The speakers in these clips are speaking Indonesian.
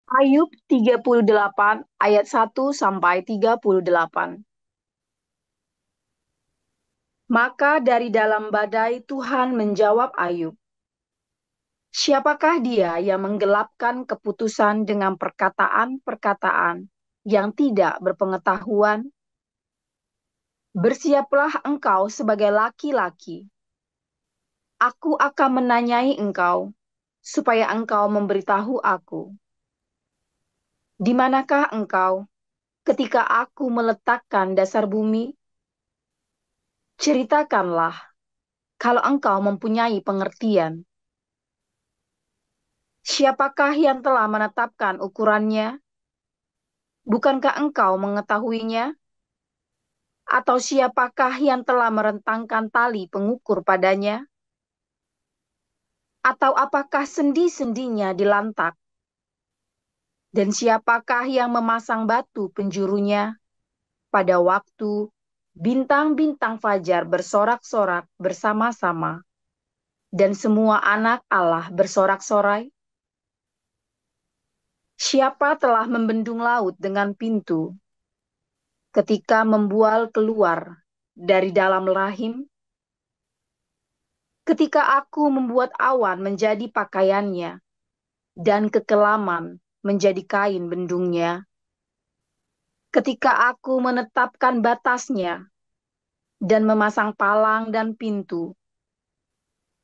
Ayub 38 ayat 1 sampai 38. Maka dari dalam badai Tuhan menjawab Ayub, siapakah dia yang menggelapkan keputusan dengan perkataan-perkataan yang tidak berpengetahuan? Bersiaplah engkau sebagai laki-laki. Aku akan menanyai engkau, supaya engkau memberitahu aku. Di manakah engkau ketika aku meletakkan dasar bumi? Ceritakanlah kalau engkau mempunyai pengertian. Siapakah yang telah menetapkan ukurannya? Bukankah engkau mengetahuinya? Atau siapakah yang telah merentangkan tali pengukur padanya? Atau apakah sendi-sendinya dilantak? Dan siapakah yang memasang batu penjurunya pada waktu bintang-bintang fajar bersorak-sorak bersama-sama dan semua anak Allah bersorak-sorai? Siapa telah membendung laut dengan pintu ketika membual keluar dari dalam rahim? Ketika aku membuat awan menjadi pakaiannya dan kekelaman menjadi kain bendungnya, ketika aku menetapkan batasnya dan memasang palang dan pintu,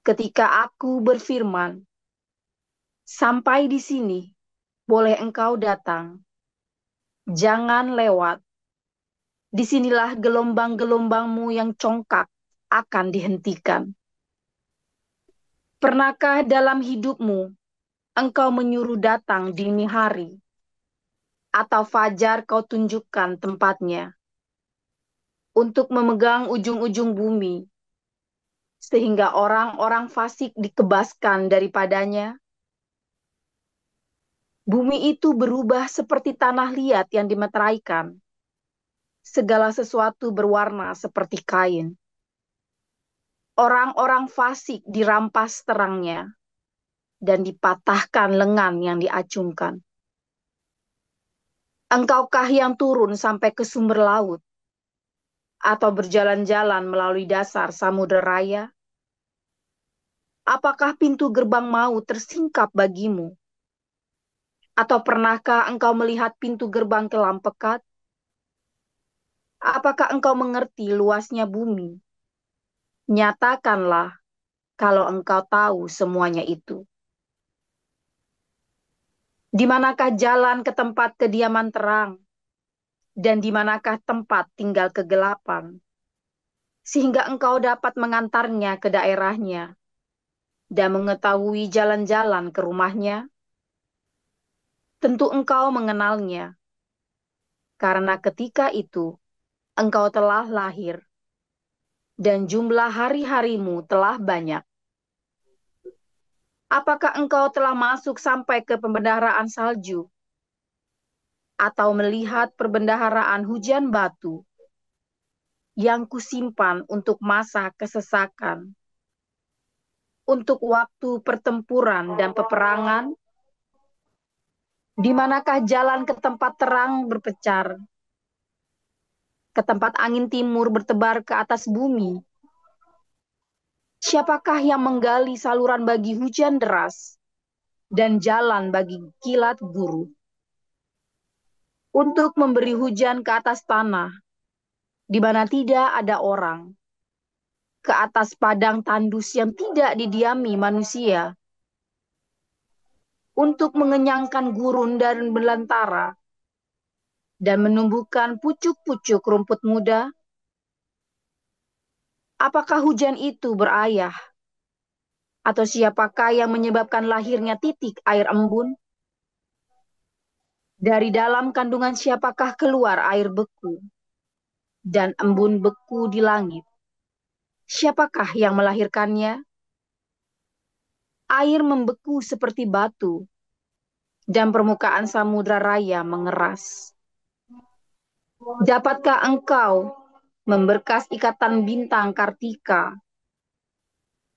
ketika aku berfirman, sampai di sini boleh engkau datang, jangan lewat. Disinilah gelombang-gelombangmu yang congkak akan dihentikan. Pernahkah dalam hidupmu engkau menyuruh datang dini hari, atau fajar kau tunjukkan tempatnya, untuk memegang ujung-ujung bumi, sehingga orang-orang fasik dikebaskan daripadanya? Bumi itu berubah seperti tanah liat yang dimeteraikan. Segala sesuatu berwarna seperti kain. Orang-orang fasik dirampas terangnya, dan dipatahkan lengan yang diacungkan. Engkaukah yang turun sampai ke sumber laut, atau berjalan-jalan melalui dasar samudera raya? Apakah pintu gerbang maut tersingkap bagimu? Atau pernahkah engkau melihat pintu gerbang kelam pekat? Apakah engkau mengerti luasnya bumi? Nyatakanlah kalau engkau tahu semuanya itu. Di manakah jalan ke tempat kediaman terang? Dan di manakah tempat tinggal kegelapan? Sehingga engkau dapat mengantarnya ke daerahnya dan mengetahui jalan-jalan ke rumahnya? Tentu engkau mengenalnya, karena ketika itu engkau telah lahir, dan jumlah hari-harimu telah banyak. Apakah engkau telah masuk sampai ke pembendaharaan salju, atau melihat perbendaharaan hujan batu yang kusimpan untuk masa kesesakan, untuk waktu pertempuran dan peperangan? Di manakah jalan ke tempat terang berpecar, ke tempat angin timur bertebar ke atas bumi? Siapakah yang menggali saluran bagi hujan deras dan jalan bagi kilat guru, untuk memberi hujan ke atas tanah di mana tidak ada orang, ke atas padang tandus yang tidak didiami manusia, untuk mengenyangkan gurun dan belantara dan menumbuhkan pucuk-pucuk rumput muda? Apakah hujan itu berayah? Atau siapakah yang menyebabkan lahirnya titik air embun? Dari dalam kandungan siapakah keluar air beku dan embun beku di langit? Siapakah yang melahirkannya? Air membeku seperti batu, dan permukaan samudra raya mengeras. Dapatkah engkau memberkas ikatan bintang Kartika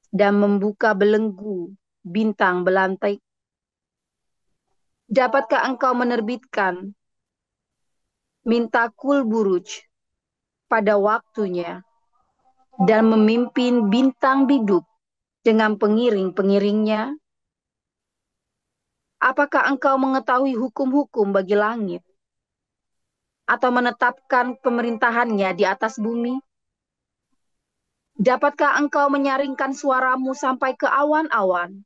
dan membuka belenggu bintang belantai? Dapatkah engkau menerbitkan Mintakul Buruj pada waktunya dan memimpin bintang biduk dengan pengiring-pengiringnya? Apakah engkau mengetahui hukum-hukum bagi langit atau menetapkan pemerintahannya di atas bumi? Dapatkah engkau menyaringkan suaramu sampai ke awan-awan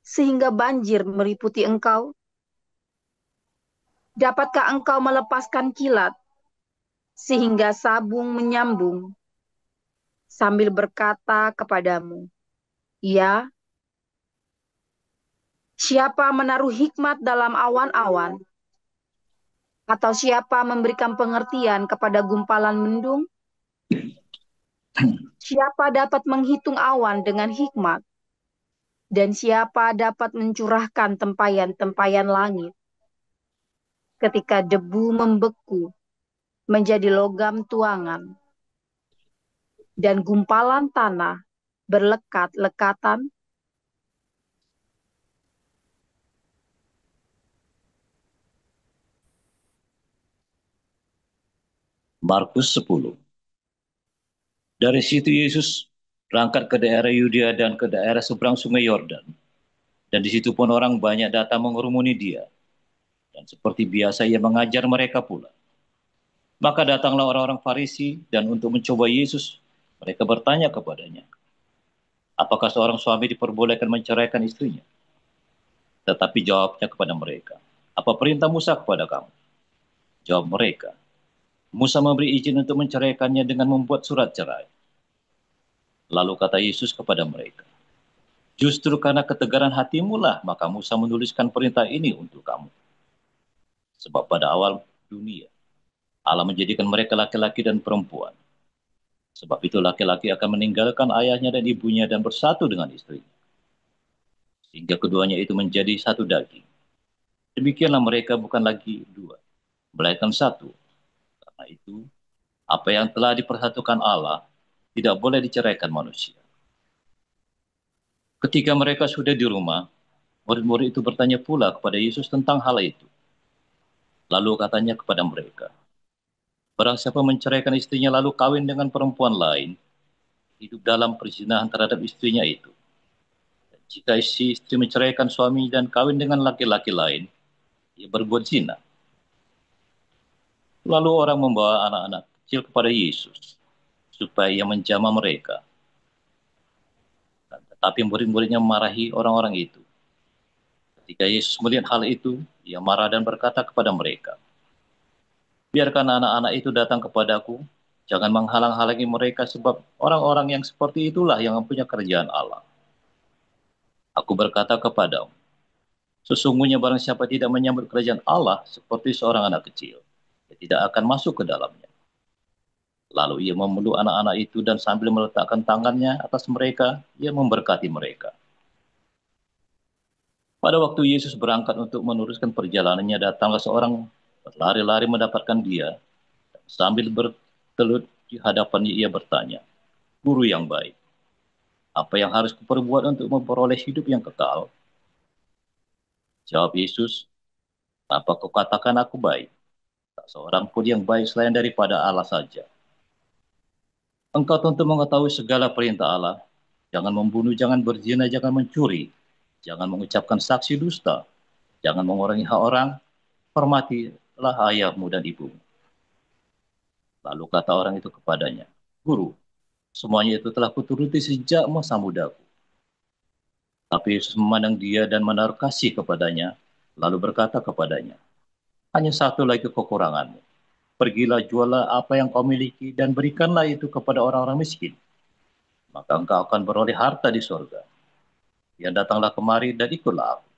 sehingga banjir meliputi engkau? Dapatkah engkau melepaskan kilat sehingga sabung menyambung sambil berkata kepadamu, ya, siapa menaruh hikmat dalam awan-awan? Atau siapa memberikan pengertian kepada gumpalan mendung? Siapa dapat menghitung awan dengan hikmat? Dan siapa dapat mencurahkan tempayan-tempayan langit? Ketika debu membeku menjadi logam tuangan dan gumpalan tanah berlekat-lekatan? Markus 10. Dari situ Yesus berangkat ke daerah Yudea dan ke daerah seberang sungai Yordan. Dan di situ pun orang banyak datang mengerumuni dia. Dan seperti biasa ia mengajar mereka pula. Maka datanglah orang-orang Farisi dan untuk mencoba Yesus, mereka bertanya kepadanya, apakah seorang suami diperbolehkan menceraikan istrinya? Tetapi jawabnya kepada mereka, apa perintah Musa kepada kamu? Jawab mereka, Musa memberi izin untuk menceraikannya dengan membuat surat cerai. Lalu kata Yesus kepada mereka, justru karena ketegaran hatimu lah maka Musa menuliskan perintah ini untuk kamu. Sebab pada awal dunia, Allah menjadikan mereka laki-laki dan perempuan. Sebab itu laki-laki akan meninggalkan ayahnya dan ibunya dan bersatu dengan istrinya. Sehingga keduanya itu menjadi satu daging. Demikianlah mereka bukan lagi dua, melainkan satu. Karena itu, apa yang telah dipersatukan Allah tidak boleh diceraikan manusia. Ketika mereka sudah di rumah, murid-murid itu bertanya pula kepada Yesus tentang hal itu. Lalu katanya kepada mereka, barang siapa menceraikan istrinya lalu kawin dengan perempuan lain, hidup dalam perzinahan terhadap istrinya itu. Dan jika si istri menceraikan suami dan kawin dengan laki-laki lain, ia berbuat zina. Lalu orang membawa anak-anak kecil kepada Yesus, supaya ia menjamah mereka. Tetapi murid-muridnya memarahi orang-orang itu. Ketika Yesus melihat hal itu, ia marah dan berkata kepada mereka, biarkan anak-anak itu datang kepadaku, jangan menghalang-halangi mereka sebab orang-orang yang seperti itulah yang mempunyai kerajaan Allah. Aku berkata kepadamu, sesungguhnya barang siapa tidak menyambut kerajaan Allah seperti seorang anak kecil, dia tidak akan masuk ke dalamnya. Lalu ia memeluk anak-anak itu dan sambil meletakkan tangannya atas mereka, ia memberkati mereka. Pada waktu Yesus berangkat untuk meneruskan perjalanannya, datanglah seorang berlari-lari mendapatkan dia. Sambil bertelut di hadapannya ia bertanya, Guru yang baik, apa yang harus kuperbuat untuk memperoleh hidup yang kekal? Jawab Yesus, apa kau katakan aku baik? Tak seorang pun yang baik selain daripada Allah saja. Engkau tentu mengetahui segala perintah Allah. Jangan membunuh, jangan berzina, jangan mencuri. Jangan mengucapkan saksi dusta. Jangan mengurangi hak orang. Hormatilah ayahmu dan ibumu. Lalu kata orang itu kepadanya, Guru, semuanya itu telah kuturuti sejak masa mudaku. Tapi Yesus memandang dia dan menaruh kasih kepadanya, lalu berkata kepadanya, hanya satu lagi kekuranganmu. Pergilah jualah apa yang kau miliki dan berikanlah itu kepada orang-orang miskin. Maka engkau akan beroleh harta di surga. Yang datanglah kemari dan ikutlah aku.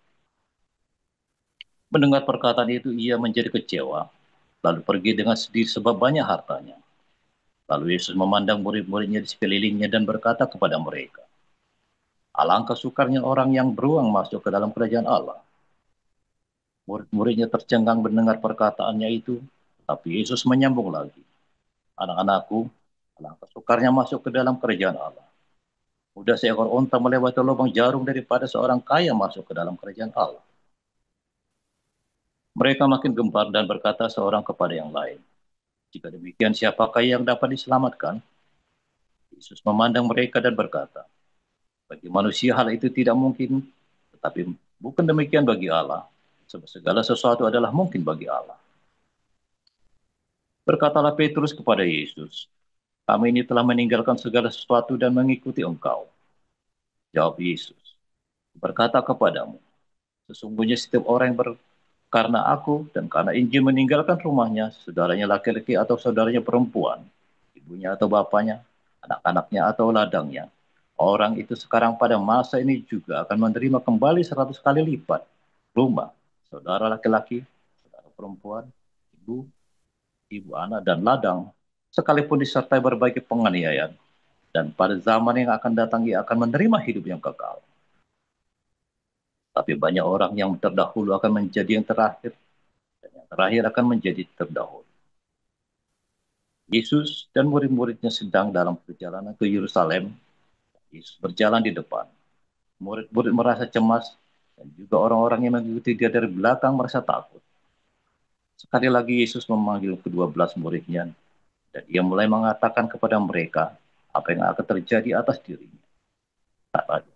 Mendengar perkataan itu ia menjadi kecewa, lalu pergi dengan sedih sebab banyak hartanya. Lalu Yesus memandang murid-muridnya di sekelilingnya dan berkata kepada mereka, alangkah sukarnya orang yang beruang masuk ke dalam kerajaan Allah. Murid-muridnya tercengang mendengar perkataannya itu, tapi Yesus menyambung lagi. Anak-anakku, alangkah sukarnya masuk ke dalam kerajaan Allah. Mudah seekor unta melewati lubang jarum daripada seorang kaya masuk ke dalam kerajaan Allah. Mereka makin gempar dan berkata seorang kepada yang lain, "Jika demikian, siapakah yang dapat diselamatkan?" Yesus memandang mereka dan berkata, "Bagi manusia hal itu tidak mungkin, tetapi bukan demikian bagi Allah. Sebab segala sesuatu adalah mungkin bagi Allah." Berkatalah Petrus kepada Yesus, "Kami ini telah meninggalkan segala sesuatu dan mengikuti Engkau." Jawab Yesus, "Berkata kepadamu, sesungguhnya setiap orang yang karena aku dan karena Injil meninggalkan rumahnya, saudaranya laki-laki atau saudaranya perempuan, ibunya atau bapaknya, anak-anaknya atau ladangnya, orang itu sekarang pada masa ini juga akan menerima kembali 100 kali lipat rumah, saudara laki-laki, saudara perempuan, ibu, ibu anak dan ladang, sekalipun disertai berbagai penganiayaan, dan pada zaman yang akan datang ia akan menerima hidup yang kekal. Tapi banyak orang yang terdahulu akan menjadi yang terakhir, dan yang terakhir akan menjadi terdahulu." Yesus dan murid-muridnya sedang dalam perjalanan ke Yerusalem. Yesus berjalan di depan. Murid-murid merasa cemas, dan juga orang-orang yang mengikuti dia dari belakang merasa takut. Sekali lagi Yesus memanggil kedua belas muridnya, dan ia mulai mengatakan kepada mereka apa yang akan terjadi atas dirinya. Katanya,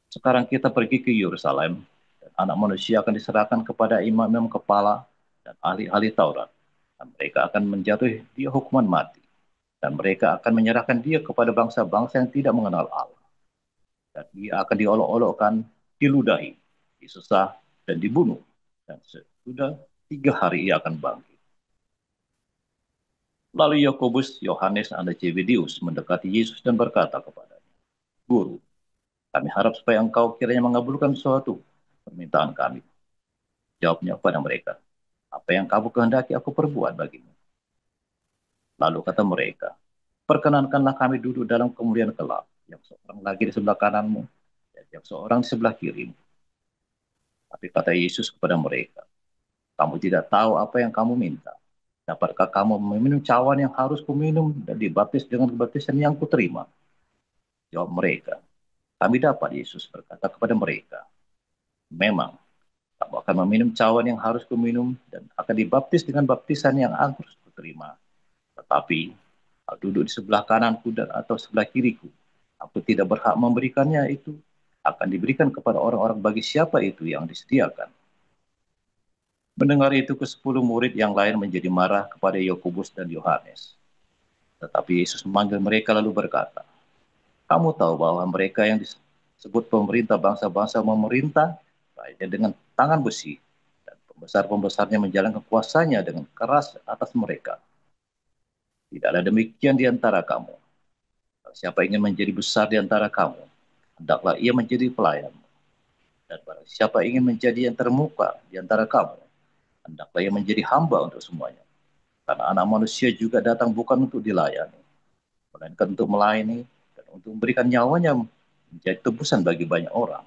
"Sekarang kita pergi ke Yerusalem, dan anak manusia akan diserahkan kepada imam-imam kepala dan ahli-ahli Taurat. Dan mereka akan menjatuhi dia hukuman mati. Dan mereka akan menyerahkan dia kepada bangsa-bangsa yang tidak mengenal Allah. Dan dia akan diolok-olokkan, diludahi, disesah, dan dibunuh. Dan sesudah 3 hari ia akan bangkit." Lalu Yakobus, Yohanes, anak Zebedeus mendekati Yesus dan berkata kepadanya, "Guru, kami harap supaya engkau kiranya mengabulkan suatu permintaan kami." Jawabnya kepada mereka, "Apa yang kamu kehendaki aku perbuat bagimu?" Lalu kata mereka, "Perkenankanlah kami duduk dalam kemuliaan kelak, yang seorang lagi di sebelah kananmu, dan yang seorang di sebelah kirimu." Tapi kata Yesus kepada mereka, "Kamu tidak tahu apa yang kamu minta. Dapatkah kamu meminum cawan yang harus kuminum dan dibaptis dengan baptisan yang kuterima?" Jawab mereka, "Kami dapat." Yesus berkata kepada mereka, "Memang, kamu akan meminum cawan yang harus kuminum dan akan dibaptis dengan baptisan yang harus kuterima. Tetapi, hal duduk di sebelah kananku dan atau sebelah kiriku, aku tidak berhak memberikannya. Itu akan diberikan kepada orang-orang bagi siapa itu yang disediakan." Mendengar itu, ke-10 murid yang lain menjadi marah kepada Yakobus dan Yohanes. Tetapi Yesus memanggil mereka lalu berkata, "Kamu tahu bahwa mereka yang disebut pemerintah bangsa-bangsa memerintah rakyatnya dengan tangan besi, dan pembesar-pembesarnya menjalankan kuasanya dengan keras atas mereka. Tidaklah demikian di antara kamu. Siapa ingin menjadi besar di antara kamu, hendaklah ia menjadi pelayan. Dan barang siapa ingin menjadi yang termuka di antara kamu, hendaklah ia menjadi hamba untuk semuanya. Karena anak manusia juga datang bukan untuk dilayani, melainkan untuk melayani dan untuk memberikan nyawanya menjadi tebusan bagi banyak orang."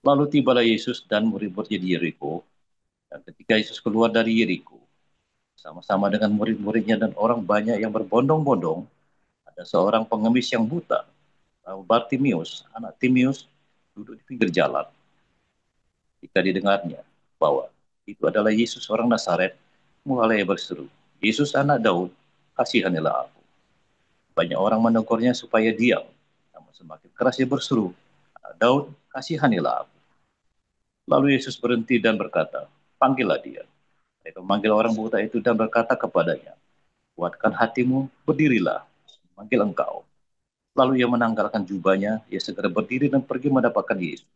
Lalu tibalah Yesus dan murid-muridnya di Yeriko. Dan ketika Yesus keluar dari Yeriko, sama-sama dengan murid-muridnya dan orang banyak yang berbondong-bondong, ada seorang pengemis yang buta, Bartimius, anak Timius, duduk di pinggir jalan. Ketika didengarnya bahwa itu adalah Yesus orang Nazaret, mulai berseru, "Yesus anak Daud, kasihanilah aku." Banyak orang menegurnya supaya diam, namun semakin keras dia berseru, "Anak Daud, kasihanilah aku." Lalu Yesus berhenti dan berkata, "Panggillah dia." Mereka memanggil orang buta itu dan berkata kepadanya, "Kuatkan hatimu, berdirilah, memanggil engkau." Lalu ia menanggalkan jubahnya, ia segera berdiri dan pergi mendapatkan Yesus.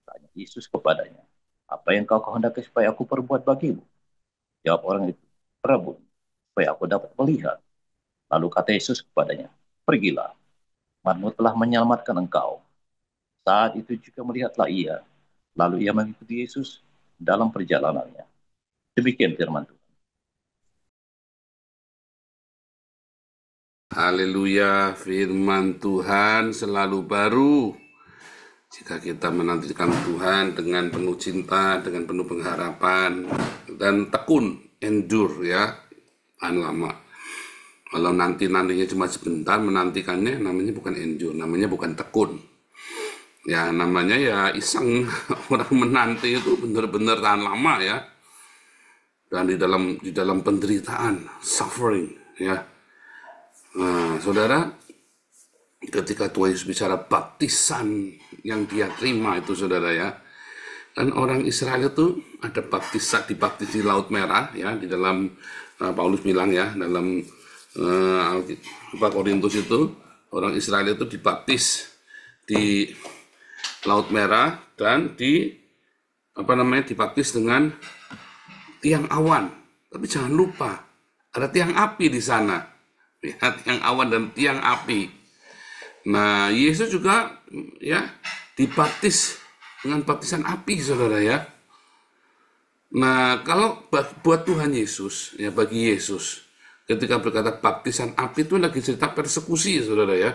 Tanya Yesus kepadanya, "Apa yang kau kehendaki supaya aku perbuat bagimu?" Jawab orang itu, "Prabu, supaya aku dapat melihat." Lalu kata Yesus kepadanya, "Pergilah, imanmu telah menyelamatkan engkau." Saat itu juga melihatlah ia, lalu ia mengikuti Yesus dalam perjalanannya. Demikian firman Tuhan. Haleluya, firman Tuhan selalu baru. Jika kita menantikan Tuhan dengan penuh cinta, dengan penuh pengharapan, dan tekun, endure ya, tahan lama. Kalau nantinya cuma sebentar menantikannya, namanya bukan endure, namanya bukan tekun. Ya namanya ya iseng. Orang menanti itu benar-benar tahan lama ya. Dan di dalam penderitaan, suffering ya. Nah, saudara, ketika Tuhan Yesus bicara baptisan yang dia terima itu saudara ya, kan orang Israel itu ada dibaptis di Laut Merah ya, di dalam Paulus bilang ya dalam Korintus itu orang Israel itu dibaptis di Laut Merah dan dibaptis dengan tiang awan. Tapi jangan lupa ada tiang api di sana. Ya, tiang awan dan tiang api. Nah, Yesus juga ya dibaptis dengan baptisan api, saudara ya. Nah, kalau buat Tuhan Yesus, ya bagi Yesus, ketika berkata baptisan api itu lagi cerita persekusi, saudara ya.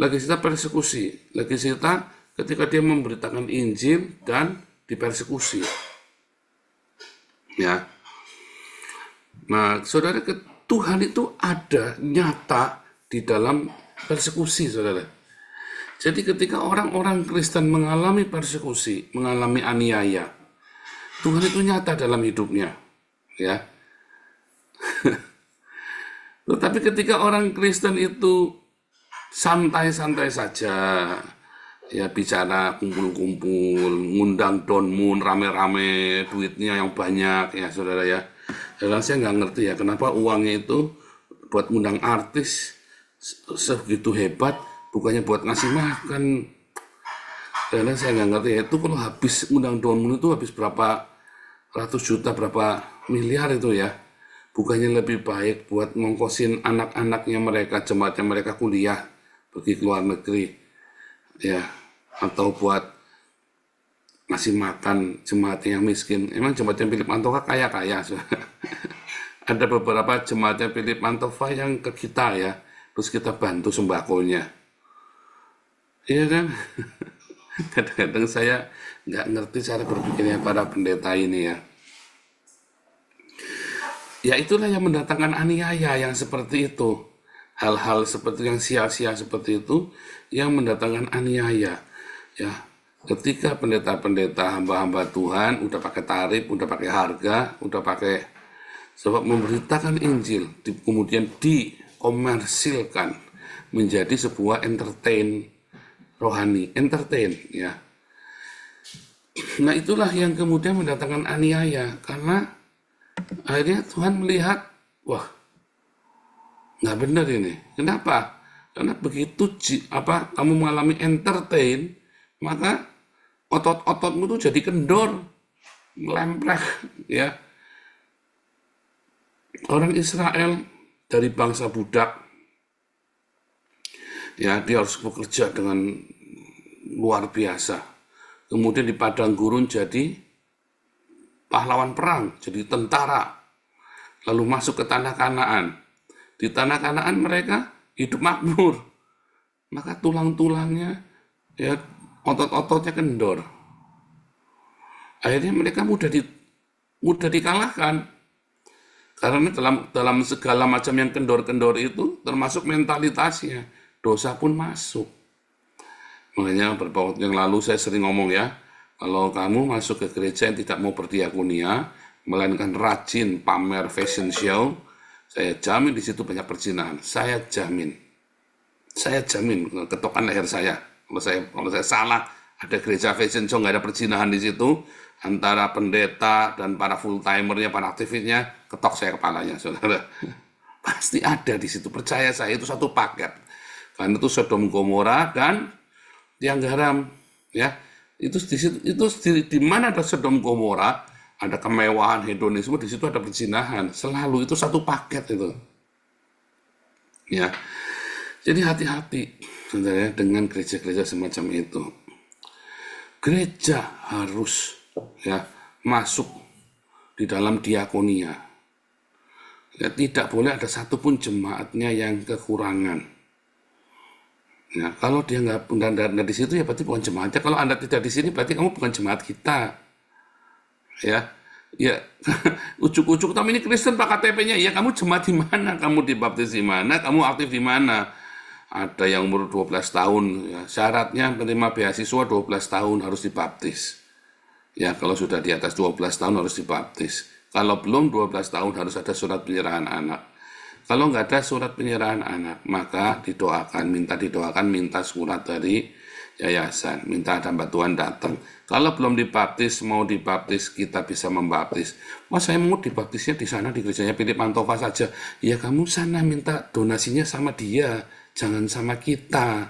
Lagi cerita persekusi, lagi cerita ketika dia memberitakan Injil dan dipersekusi. Ya. Nah, saudara, Tuhan itu ada nyata di dalam persekusi, saudara. Jadi ketika orang-orang Kristen mengalami persekusi, mengalami aniaya, Tuhan itu nyata dalam hidupnya, ya. Tetapi ketika orang Kristen itu santai-santai saja, ya bicara kumpul-kumpul, ngundang donmun rame-rame, duitnya yang banyak, ya saudara ya. Dan saya nggak ngerti ya kenapa uangnya itu buat ngundang artis segitu hebat, bukannya buat ngasih makan. Karena saya nggak ngerti ya, itu kalau habis ngundang donmun itu habis berapa ratus juta, berapa miliar itu ya. Bukannya lebih baik buat ngongkosin anak-anaknya mereka, jemaatnya mereka kuliah, pergi ke luar negeri, ya, atau buat ngasih makan jemaatnya yang miskin. Emang jemaatnya Philip Mantova kaya-kaya. Ada beberapa jemaatnya Philip Mantova yang ke kita ya, terus kita bantu sembakonya. Iya kan? Kadang-kadang saya nggak ngerti cara berpikirnya para pendeta ini ya. Ya itulah yang mendatangkan aniaya yang seperti itu. Hal-hal seperti yang sia-sia seperti itu yang mendatangkan aniaya. Ya, ketika pendeta-pendeta hamba-hamba Tuhan udah pakai tarif, udah pakai harga, udah pakai sebab memberitakan Injil, kemudian dikomersilkan menjadi sebuah entertain rohani, entertain ya. Nah itulah yang kemudian mendatangkan aniaya, karena akhirnya Tuhan melihat, wah nggak benar ini. Kenapa? Karena begitu kamu mengalami entertain, maka otot-ototmu tuh jadi kendor, melempreh ya. Orang Israel dari bangsa budak, ya dia harus bekerja dengan luar biasa. Kemudian di padang gurun jadi pahlawan perang, jadi tentara. Lalu masuk ke tanah Kanaan. Di tanah Kanaan mereka hidup makmur. Maka tulang-tulangnya, ya otot-ototnya kendor. Akhirnya mereka mudah dikalahkan. Karena dalam segala macam yang kendor-kendor itu, termasuk mentalitasnya, dosa pun masuk. Makanya beberapa waktu yang lalu saya sering ngomong ya, kalau kamu masuk ke gereja yang tidak mau berdiakonia, melainkan rajin pamer fashion show, saya jamin di situ banyak perzinahan. Saya jamin, ketokan leher saya. Kalau saya salah, ada gereja fashion show nggak ada perzinahan di situ, antara pendeta dan para full timernya, para aktivisnya, ketok saya kepalanya, saudara. Pasti ada di situ. Percaya saya, itu satu paket. Karena itu Sodom Gomora dan tiang garam, ya. Itu di mana ada Sodom Gomora, ada kemewahan, hedonisme, di situ ada perzinahan. Selalu itu satu paket itu. Ya. Jadi hati-hati, saudara, dengan gereja-gereja semacam itu. Gereja harus ya masuk di dalam diakonia. Ya, tidak boleh ada satupun jemaatnya yang kekurangan. Ya, kalau dia nggak di situ ya berarti bukan jemaatnya. Kalau Anda tidak di sini berarti kamu bukan jemaat kita. Ya, ujuk-ujuk tapi ini Kristen Pak KTP-nya. Ya kamu jemaat di mana? Kamu dibaptis di mana? Kamu aktif di mana? ada yang umur 12 tahun. Ya. Syaratnya menerima beasiswa 12 tahun harus dibaptis. Ya, kalau sudah di atas 12 tahun harus dibaptis. Kalau belum 12 tahun harus ada surat penyerahan anak. Kalau nggak ada surat penyerahan anak, maka didoakan, minta surat dari yayasan, minta ada bantuan datang. Kalau belum dibaptis, mau dibaptis, kita bisa membaptis. Wah, saya mau dibaptisnya di sana, di gerejanya Philip Mantova saja. Ya, kamu sana minta donasinya sama dia, jangan sama kita.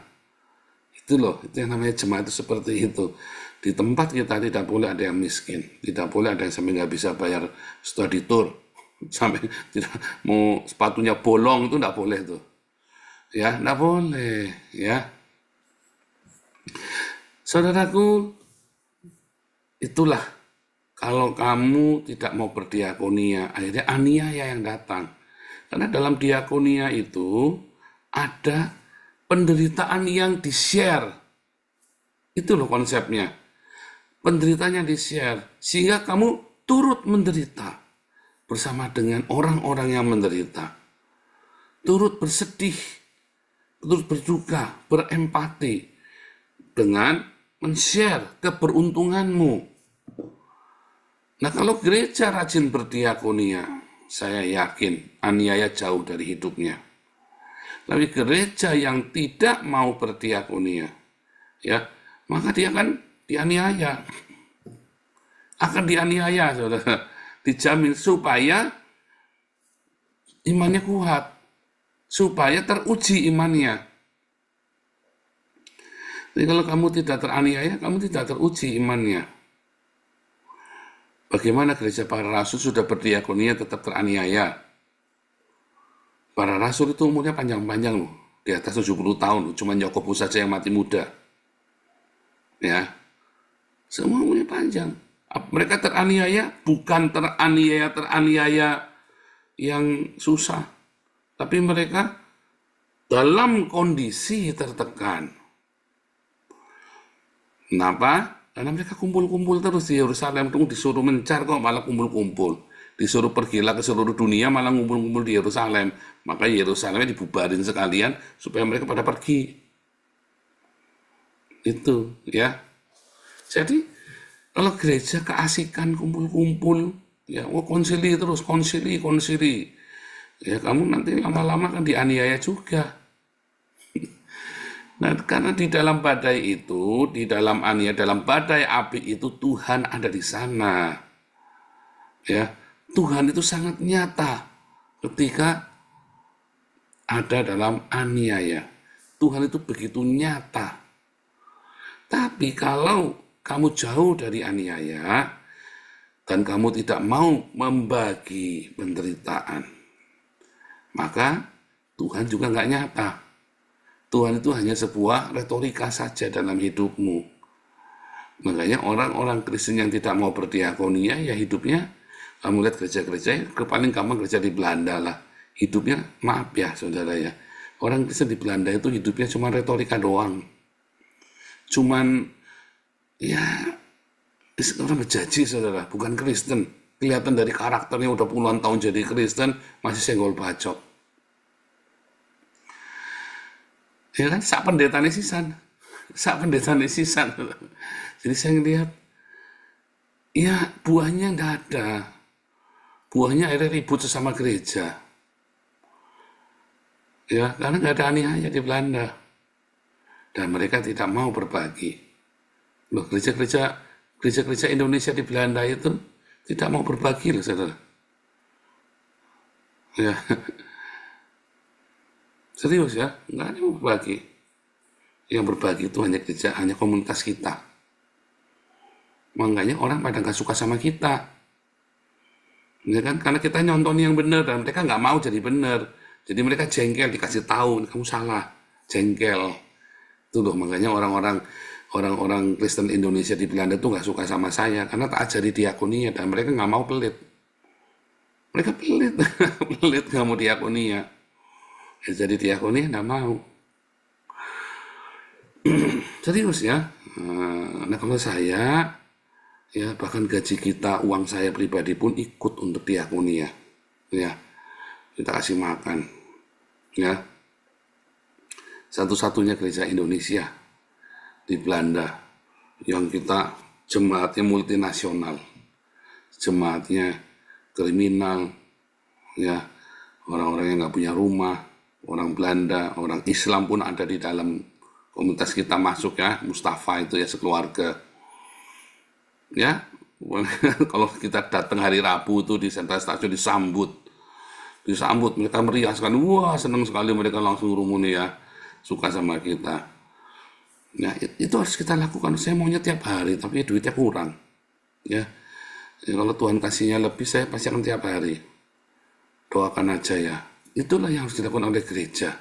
Itu loh, itu yang namanya jemaat itu seperti itu. Di tempat kita tidak boleh ada yang miskin, tidak boleh ada yang sampai nggak bisa bayar study tour, sampai tidak mau sepatunya bolong, itu nggak boleh tuh. Ya, nggak boleh, ya. Saudaraku, itulah kalau kamu tidak mau berdiakonia, akhirnya aniaya yang datang. Karena dalam diakonia itu ada penderitaan yang di-share. Itu loh konsepnya. Penderitanya di-share, sehingga kamu turut menderita bersama dengan orang-orang yang menderita. Turut bersedih, turut berduka, berempati dengan men-share keberuntunganmu. Nah, kalau gereja rajin berdiakonia, saya yakin aniaya jauh dari hidupnya. Tapi gereja yang tidak mau berdiakonia, ya, maka dia akan dianiaya. Akan dianiaya, saudara. Dijamin supaya imannya kuat, supaya teruji imannya. Jadi kalau kamu tidak teraniaya, kamu tidak teruji imannya. Bagaimana gereja para rasul sudah berdiakonia tetap teraniaya? Para rasul itu umurnya panjang-panjang loh, di atas 70 tahun, cuma Yakobus saja yang mati muda. Ya, semua umurnya panjang. Mereka teraniaya, bukan teraniaya yang susah, tapi mereka dalam kondisi tertekan. Kenapa? Karena mereka kumpul-kumpul terus di Yerusalem, itu disuruh mencar kok malah kumpul-kumpul. Disuruh pergilah ke seluruh dunia malah ngumpul-ngumpul di Yerusalem. Maka Yerusalemnya dibubarin sekalian supaya mereka pada pergi. Itu ya. Jadi kalau gereja keasikan kumpul-kumpul, ya konsili terus, konsili. Ya kamu nanti lama-lama kan dianiaya juga. Nah, karena di dalam badai itu, di dalam aniaya, dalam badai api itu Tuhan ada di sana. Ya, Tuhan itu sangat nyata ketika ada dalam aniaya. Tuhan itu begitu nyata. Tapi kalau kamu jauh dari aniaya dan kamu tidak mau membagi penderitaan, maka Tuhan juga nggak nyata. Tuhan itu hanya sebuah retorika saja dalam hidupmu. Makanya orang-orang Kristen yang tidak mau berdiakonia, ya hidupnya, kamu lihat gereja-gereja, paling gampang gereja di Belanda lah. Hidupnya, maaf ya saudara ya, orang Kristen di Belanda itu hidupnya cuma retorika doang. Cuman, ya, orang berjanji saudara, bukan Kristen. Kelihatan dari karakternya udah puluhan tahun jadi Kristen, masih senggol bacok. Ya kan, sak pendetane sisan. Jadi saya ngelihat, ya buahnya enggak ada. Buahnya akhirnya ribut sesama gereja. Ya, karena enggak ada aniaya di Belanda. Dan mereka tidak mau berbagi. Loh, gereja-gereja Indonesia di Belanda itu tidak mau berbagi loh, saudara. Ya. Serius ya, nggak ada yang berbagi. Yang berbagi itu hanya gereja, hanya komunitas kita. Makanya orang pada nggak suka sama kita. Ya kan? Karena kita nyonton yang benar dan mereka nggak mau jadi benar. Jadi mereka jengkel, dikasih tahu, kamu salah, jengkel. Itu loh, makanya orang-orang Kristen Indonesia di Belanda itu nggak suka sama saya karena tak ajari diakonia dan mereka nggak mau pelit. Mereka pelit, pelit nggak mau diakonia. Ya, jadi diakonia nggak mau. Serius ya. Nah kalau saya, ya bahkan gaji kita, uang saya pribadi pun ikut untuk diakonia. Ya, kita kasih makan. Ya. Satu-satunya gereja Indonesia di Belanda yang kita jemaatnya multinasional, jemaatnya kriminal, ya, orang-orang yang nggak punya rumah, orang Belanda, orang Islam pun ada di dalam komunitas kita masuk ya, Mustafa itu ya sekeluarga. Ya, kalau kita datang hari Rabu itu di Sentral Stasiun disambut mereka meriah sekali, wah senang sekali mereka langsung rumuni ya, suka sama kita. Ya, itu harus kita lakukan. Saya maunya tiap hari, tapi duitnya kurang. Ya, kalau Tuhan kasihnya lebih, saya pasti akan tiap hari. Doakan aja ya. Itulah yang harus dilakukan oleh gereja.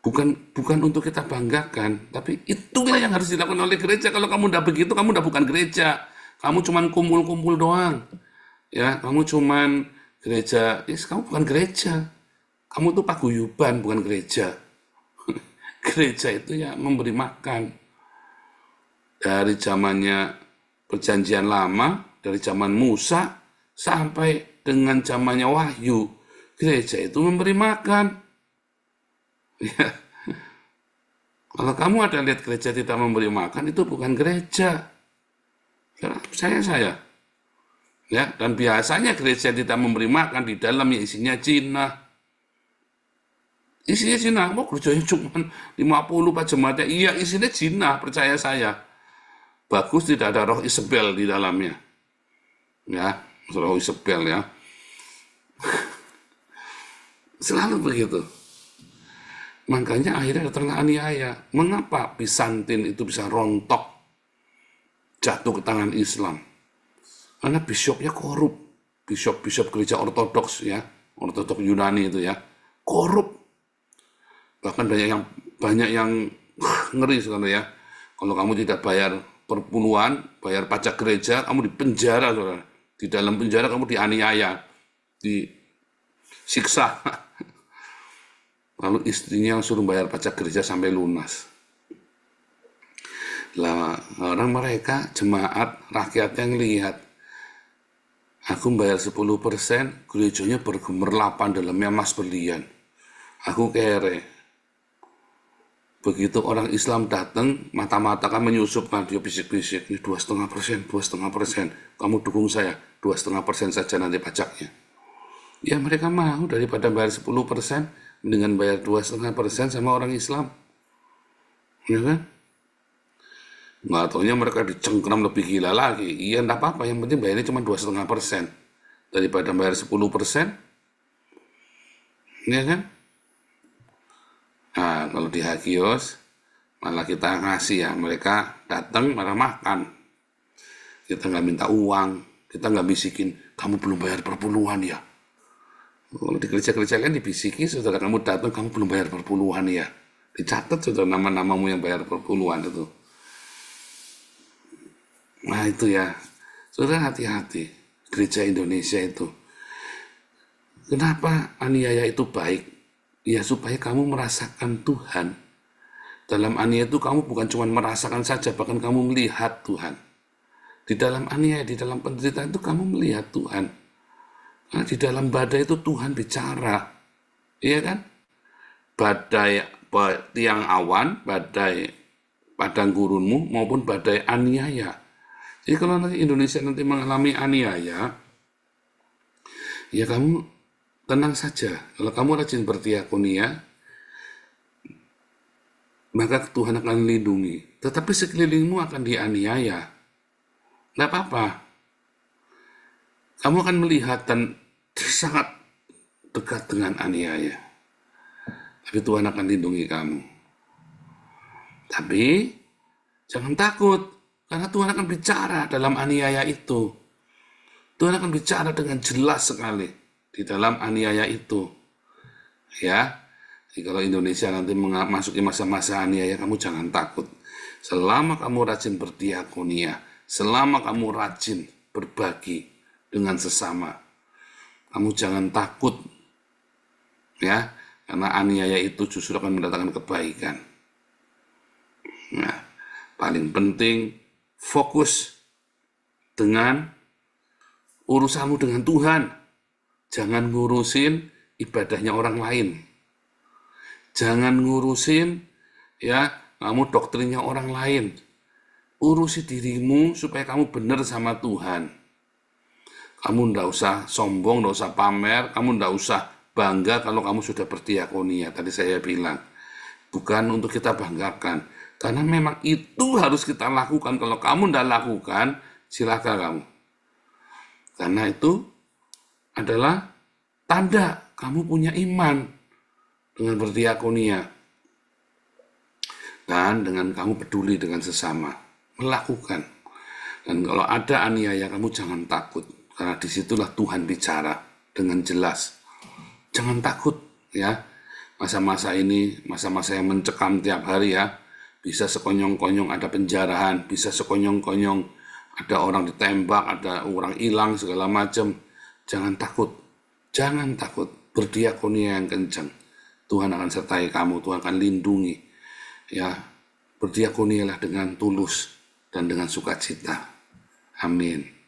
Bukan untuk kita banggakan, tapi itulah yang harus dilakukan oleh gereja. Kalau kamu udah begitu, kamu udah bukan gereja. Kamu cuman kumpul-kumpul doang. Ya, kamu cuman gereja. Kamu bukan gereja. Kamu tuh paguyuban, bukan gereja. Gereja itu ya memberi makan. Dari zamannya Perjanjian Lama, dari zaman Musa sampai dengan zamannya Wahyu, gereja itu memberi makan. Ya. Kalau kamu ada lihat gereja tidak memberi makan, itu bukan gereja. Ya, percaya saya. Ya, dan biasanya gereja tidak memberi makan di dalamnya isinya Cina. Isinya Cina, mau gerejanya cuma 50 Pak jemaatnya. Iya, isinya Cina, percaya saya. Bagus tidak ada roh Isabel di dalamnya. Ya, roh Isabel ya. Selalu begitu. Makanya akhirnya datanglah aniaya. Mengapa Bizantin itu bisa rontok, jatuh ke tangan Islam? Karena biskupnya korup. Biskop gereja ortodoks ya, ortodoks Yunani itu ya, korup. Bahkan banyak yang ngeri sekali ya. Kalau kamu tidak bayar perpuluhan, bayar pajak gereja, kamu dipenjara, saudara. Di dalam penjara kamu dianiaya, disiksa. Lalu istrinya suruh bayar pajak gereja sampai lunas. Lah, orang mereka, jemaat, rakyat yang lihat, aku bayar 10%, gerejanya bergemerlapan dalamnya emas berlian. Aku kere. Begitu orang Islam datang, mata-mata kan menyusup kan, dia bisik-bisik, ini 2,5%, 2,5%, kamu dukung saya, 2,5% saja nanti pajaknya. Ya mereka mau daripada bayar 10%, dengan bayar 2,5% sama orang Islam. Ya kan? Nggak taunya mereka dicengkram lebih gila lagi. Iya, enggak apa-apa, yang penting bayarnya cuma 2,5%. Daripada bayar 10%, ya kan? Nah, kalau di Hagios, malah kita ngasih ya, mereka datang malah makan. Kita nggak minta uang, kita nggak bisikin, kamu belum bayar perpuluhan ya. Kalau di gereja-gereja kan dibisiki, saudara kamu datang, kamu belum bayar perpuluhan ya. Dicatat saudara nama-namamu yang bayar perpuluhan itu. Nah itu ya, saudara hati-hati, gereja Indonesia itu. Kenapa aniaya itu baik? Ya supaya kamu merasakan Tuhan. Dalam aniaya itu kamu bukan cuma merasakan saja, bahkan kamu melihat Tuhan. Di dalam aniaya, di dalam penderitaan itu kamu melihat Tuhan. Nah, di dalam badai itu Tuhan bicara. Iya kan? Badai tiang awan, badai padang gurunmu, maupun badai aniaya. Jadi kalau nanti Indonesia nanti mengalami aniaya, ya kamu tenang saja. Kalau kamu rajin berdiakonia, maka Tuhan akan lindungi. Tetapi sekelilingmu akan dianiaya. Nggak apa-apa. Kamu akan melihat dan sangat dekat dengan aniaya. Tapi Tuhan akan lindungi kamu. Tapi jangan takut. Karena Tuhan akan bicara dalam aniaya itu. Tuhan akan bicara dengan jelas sekali di dalam aniaya itu. Ya, jadi kalau Indonesia nanti memasuki masa-masa aniaya, kamu jangan takut. Selama kamu rajin berdiakonia, selama kamu rajin berbagi dengan sesama, kamu jangan takut. Ya, karena aniaya itu justru akan mendatangkan kebaikan. Nah, paling penting fokus dengan urusanmu dengan Tuhan. Jangan ngurusin ibadahnya orang lain. Jangan ngurusin ya, kamu doktrinnya orang lain. Urusi dirimu supaya kamu benar sama Tuhan. Kamu ndak usah sombong, ndak usah pamer, kamu ndak usah bangga kalau kamu sudah berdiakonia. Tadi saya bilang, bukan untuk kita banggakan. Karena memang itu harus kita lakukan. Kalau kamu ndak lakukan, silakan kamu. Karena itu adalah tanda kamu punya iman dengan berdiakonia. Dan dengan kamu peduli dengan sesama. Melakukan. Dan kalau ada aniaya, kamu jangan takut. Karena disitulah Tuhan bicara dengan jelas. Jangan takut ya. Masa-masa ini, masa-masa yang mencekam tiap hari ya. Bisa sekonyong-konyong ada penjarahan, bisa sekonyong-konyong ada orang ditembak, ada orang hilang segala macam. Jangan takut. Jangan takut. Berdiakonia yang kencang. Tuhan akan sertai kamu, Tuhan akan lindungi. Ya, berdiakonialah dengan tulus dan dengan sukacita. Amin.